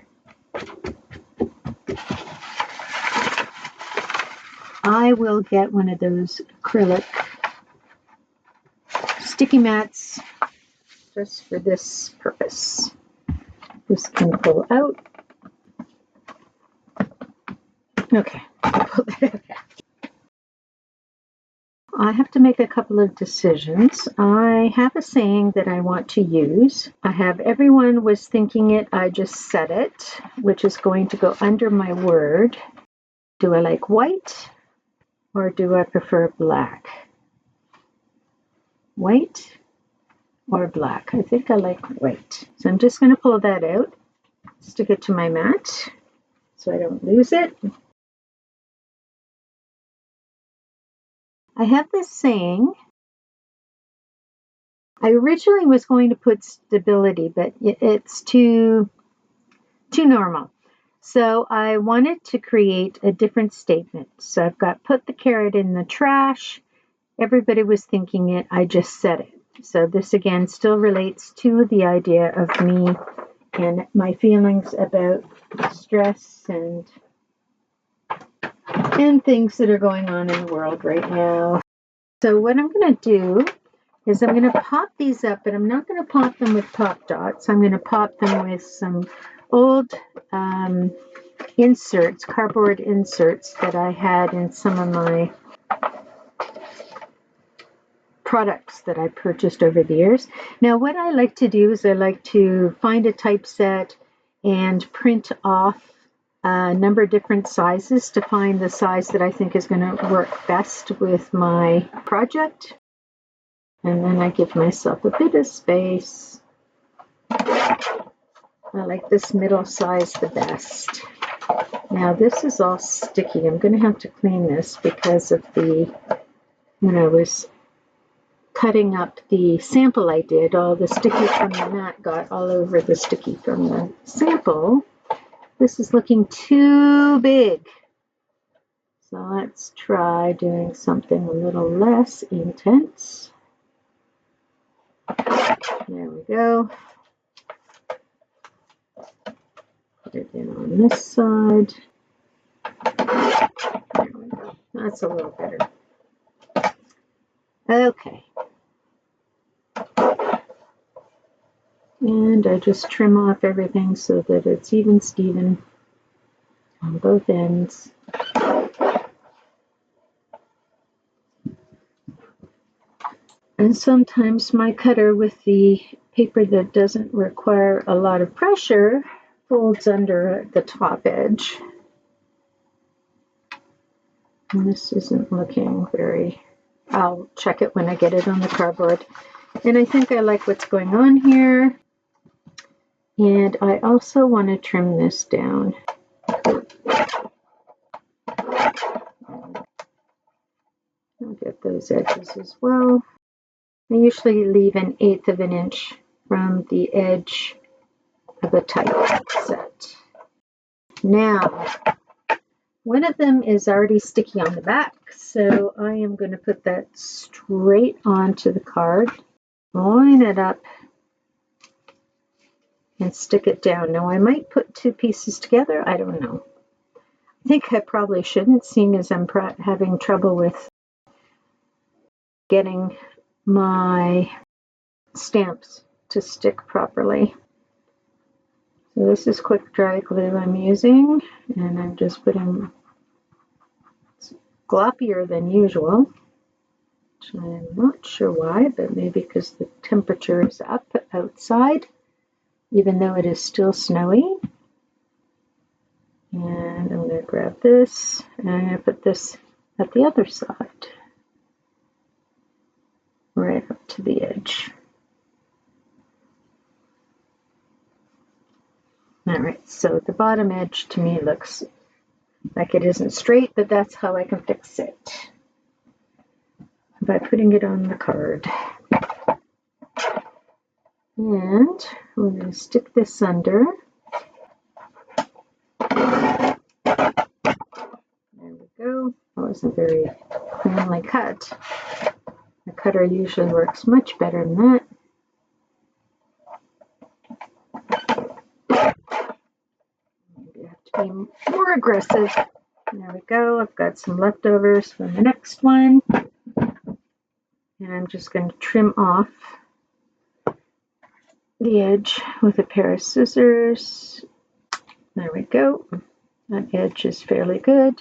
I will get one of those acrylic sticky mats just for this purpose. This can pull out. Okay, pull that out. I have to make a couple of decisions. I have a saying that I want to use. I have everyone was thinking it, I just said it, which is going to go under my word. Do I like white or do I prefer black? White or black? I think I like white. So I'm just going to pull that out, stick it to my mat so I don't lose it. I have this saying. I originally was going to put stability, but it's too normal. So I wanted to create a different statement. So I've got put the carrot in the trash. Everybody was thinking it, I just said it. So this again still relates to the idea of me and my feelings about stress and things that are going on in the world right now. So what I'm going to do is I'm going to pop these up, but I'm not going to pop them with pop dots. I'm going to pop them with some old inserts, cardboard inserts that I had in some of my products that I purchased over the years. Now what I like to do is I like to find a typeset and print off a number of different sizes to find the size that I think is going to work best with my project. And then I give myself a bit of space. I like this middle size the best. Now this is all sticky. I'm going to have to clean this because of when I was cutting up the sample I did, all the sticky from the mat got all over the sticky from the sample. This is looking too big. So let's try doing something a little less intense. There we go. Put it in on this side. There we go. That's a little better. Okay. And I just trim off everything so that it's even Steven on both ends. And sometimes my cutter with the paper that doesn't require a lot of pressure folds under the top edge. And this isn't looking very, I'll check it when I get it on the cardboard. And I think I like what's going on here. And I also want to trim this down. I'll get those edges as well. I usually leave 1/8 of an inch from the edge of a type set. Now, One of them is already sticky on the back, so I am going to put that straight onto the card, line it up, and stick it down. Now I might put two pieces together, I don't know. I think I probably shouldn't, seeing as I'm having trouble with getting my stamps to stick properly. So this is quick dry glue I'm using, and I'm just putting gloppier than usual, which I'm not sure why, but maybe because the temperature is up outside, even though it is still snowy. And I'm going to grab this, and I'm going to put this at the other side, right up to the edge. All right, so the bottom edge to me looks like it isn't straight, but that's how I can fix it, by putting it on the card. And we're going to stick this under. There we go. That wasn't very cleanly cut. The cutter usually works much better than that. Maybe I have to be more aggressive. There we go. I've got some leftovers from the next one. And I'm just going to trim off the edge with a pair of scissors. There we go. That edge is fairly good.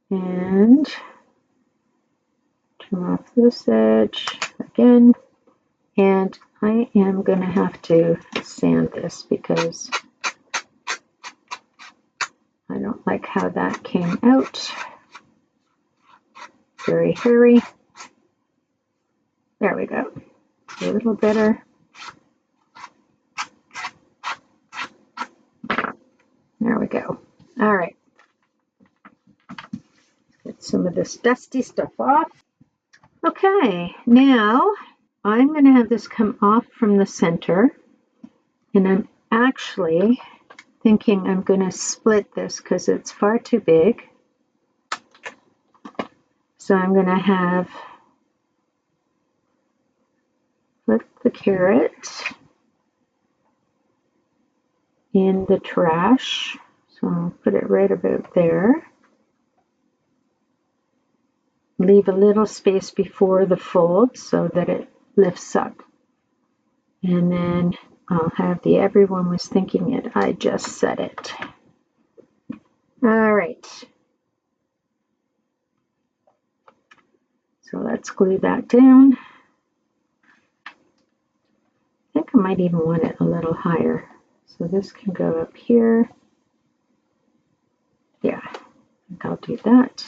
And trim off this edge again. And I am going to have to sand this because I don't like how that came out. Very hairy. There we go. A little better. There we go. All right. Get some of this dusty stuff off. Okay, now I'm going to have this come off from the center, and I'm actually thinking I'm going to split this because it's far too big. So I'm going to have put the carrot in the trash. So I'll put it right about there. Leave a little space before the fold so that it lifts up. And then I'll have the everyone was thinking it, I just said it. All right. So let's glue that down. I think I might even want it a little higher. So this can go up here. Yeah, I think I'll do that.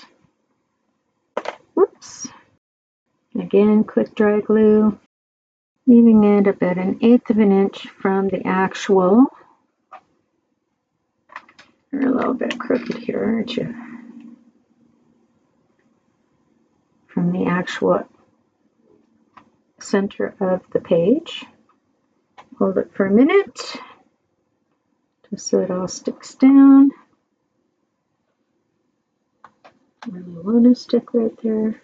Whoops. Again, quick dry glue, leaving it about 1/8 of an inch from the actual. You're a little bit crooked here, aren't you? From the actual center of the page. Hold it for a minute, just so it all sticks down. Really want to stick right there.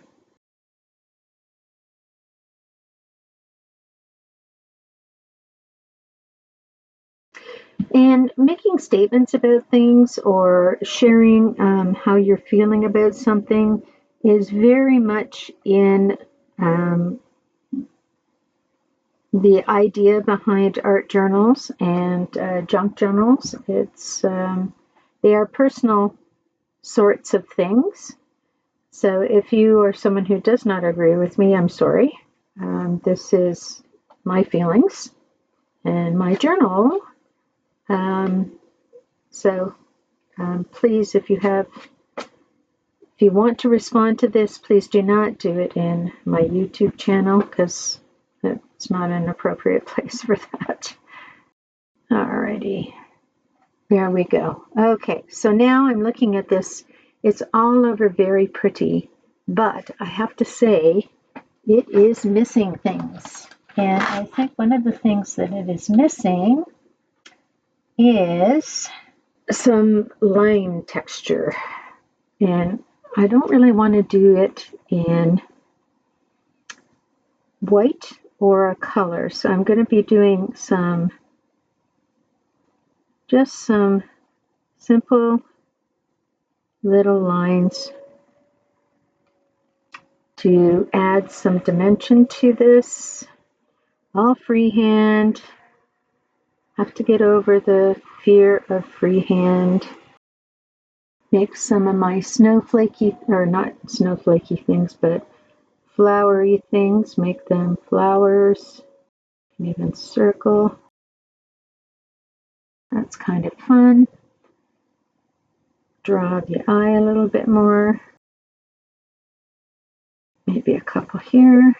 And making statements about things or sharing how you're feeling about something is very much in the idea behind art journals and junk journals. It's they are personal sorts of things. So if you are someone who does not agree with me, I'm sorry. This is my feelings and my journal. Please, if you want to respond to this, please do not do it in my YouTube channel because it's not an appropriate place for that. Alrighty, there we go. Okay, so now I'm looking at this. It's all over very pretty, but I have to say it is missing things. And I think one of the things that it is missing is some line texture, and I don't really want to do it in white or a color, so I'm going to be doing just some simple little lines to add some dimension to this. All freehand. Have to get over the fear of freehand. Make some of my snowflakey, or not snowflakey things, but flowery things. Make them flowers. And even circle. That's kind of fun. Draw the eye a little bit more. Maybe a couple here.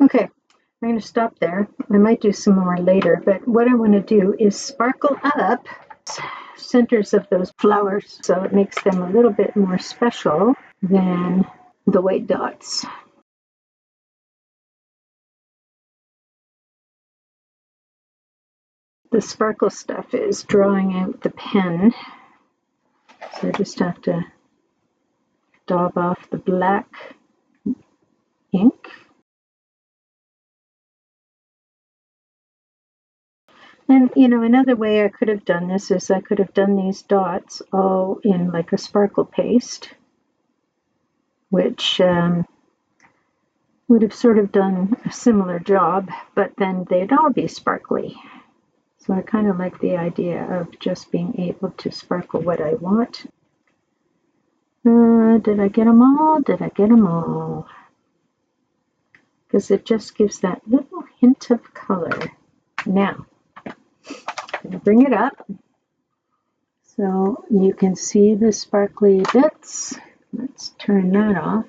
Okay, I'm going to stop there. I might do some more later, but what I want to do is sparkle up centers of those flowers so it makes them a little bit more special than the white dots. The sparkle stuff is drawing out the pen, so I just have to daub off the black ink. And another way I could have done this is I could have done these dots all in like a sparkle paste, which would have sort of done a similar job, but then they'd all be sparkly. So I kind of like the idea of just being able to sparkle what I want. Did I get them all? Did I get them all? Because it just gives that little hint of color. Now, I'm going to bring it up so you can see the sparkly bits. Let's turn that off.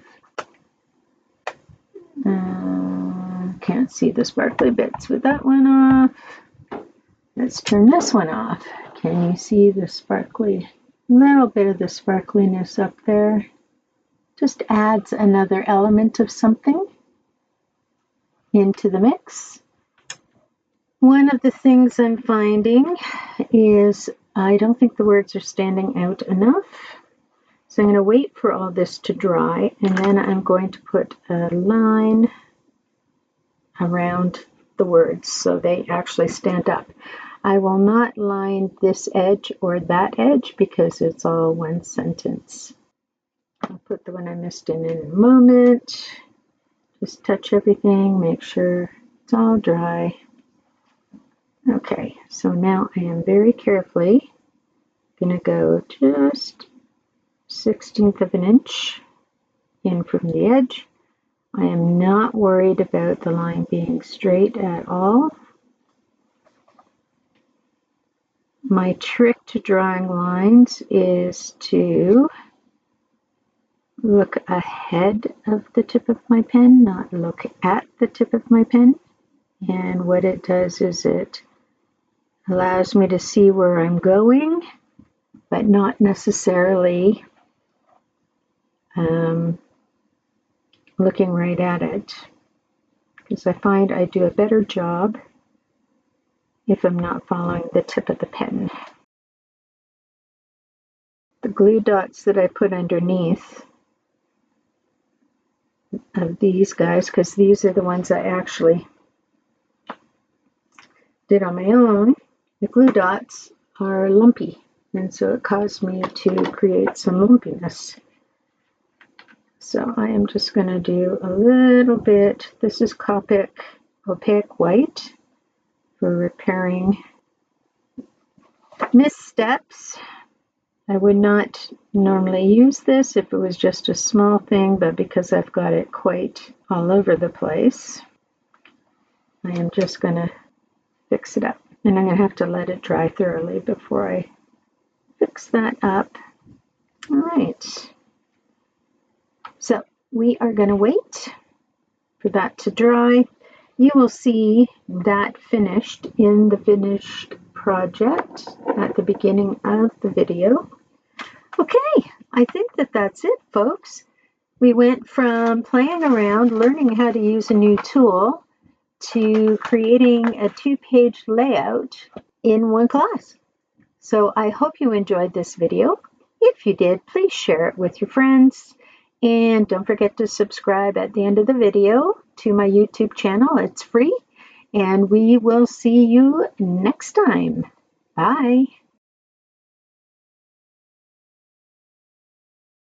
Can't see the sparkly bits with that one off. Let's turn this one off. Can you see the sparkly, little bit of the sparkliness up there? Just adds another element of something into the mix. One of the things I'm finding is I don't think the words are standing out enough. So I'm going to wait for all this to dry, and then I'm going to put a line around the words so they actually stand up. I will not line this edge or that edge because it's all one sentence. I'll put the one I missed in a moment. Just touch everything, make sure it's all dry. Okay, so now I am very carefully going to go just 1/16 of an inch in from the edge. I am not worried about the line being straight at all. My trick to drawing lines is to look ahead of the tip of my pen, not look at the tip of my pen. And what it does is it allows me to see where I'm going, but not necessarily looking right at it. Because I find I do a better job if I'm not following the tip of the pen. The glue dots that I put underneath of these guys, because these are the ones I actually did on my own, the glue dots are lumpy, and so it caused me to create some lumpiness. So I am just going to do a little bit. This is opaque white for repairing missteps. I would not normally use this if it was just a small thing, but because I've got it quite all over the place, I am just going to fix it up. And I'm going to have to let it dry thoroughly before I fix that up. All right. So we are going to wait for that to dry. You will see that finished in the finished project at the beginning of the video. Okay, I think that that's it, folks. We went from playing around, learning how to use a new tool, to creating a 2-page layout in one class. So I hope you enjoyed this video. If you did, please share it with your friends. And don't forget to subscribe at the end of the video to my YouTube channel. It's free. And we will see you next time. Bye.